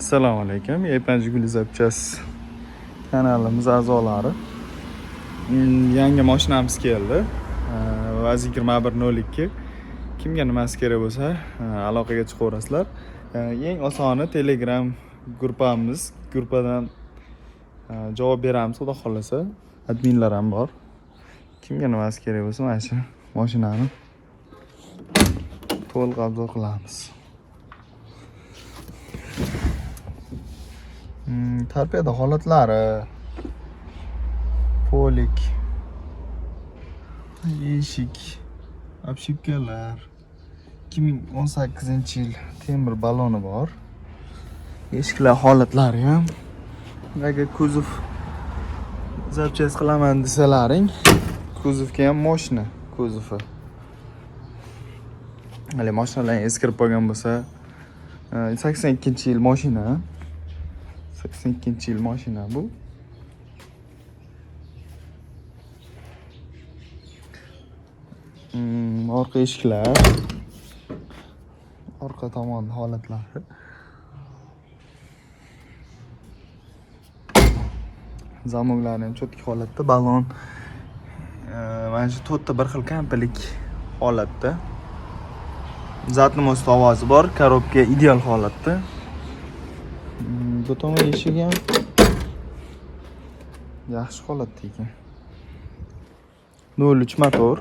Assalomu alaykum. Ertangi Gul zapchas kanalimiz a'zolari. Yangi mashinamiz keldi. Vaz 2102. Kimga nimasi kerak bo'lsa, aloqaga chiqaverasizlar. Eng osoni Telegram gruppadan javob beramiz, xudo xolasa. Adminlar ham bor. Kimga nimasi kerak bo'lsa, mana shu mashinani to'liq obzor qilamiz. Torpeda holatlari, polik, eshik, obshipkalar, 2018-yil temir baloni bor. Eshiklar holatlari ham. Agar kuzov zapchas qilaman desalaring, kuzovga ham mashina kuzovi. Hali mashinalar eskirib qolgan bo'lsa, 82-yil mashina. 82-yil mashina bu. Orqa eshiklar, orqa tomon holatlari. Zamoklar ham cho'tki holatda, balon mana shu to'rtta bir xil kampalik holatda. Zatni most ovozi bor, korobka ideal holatda. Bu tomon eshik ham yaxshi holatda ekan. 0.3 motor.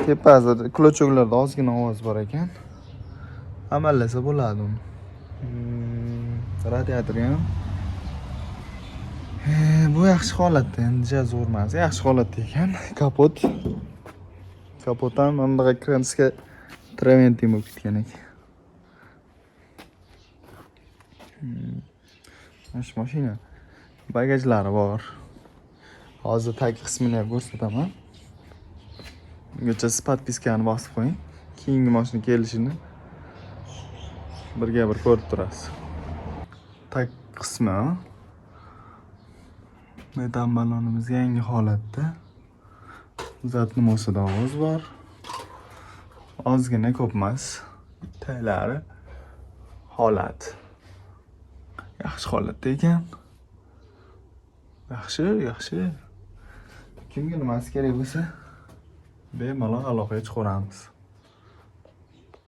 Tepasida klochoklarda ozgina ovoz bor ekan. Amallasa bo'ladi uni. Radiator ham bu yaxshi holatda, endi zo'r emas, yaxshi holatda ekan. Kapot ham bunday kranska traventin bo'lib ketgan ekan. Mana mashina bagajlari bor. Hozir tag qismini ham ko'rsataman. Bungacha siz podpiskani bosib qo'ying. Keyingi mashina kelishini birga bir ko'rib turasiz. Tag qismi metan balonimiz yangi holatda. Zatni mosida ovoz bor. Ozgina ko'p emas. Taylari holat. Yaxshi holatda ekan. Yaxshi. Kimga nimasi kerak bo'lsa, bemalol aloqaga chiqaveramiz.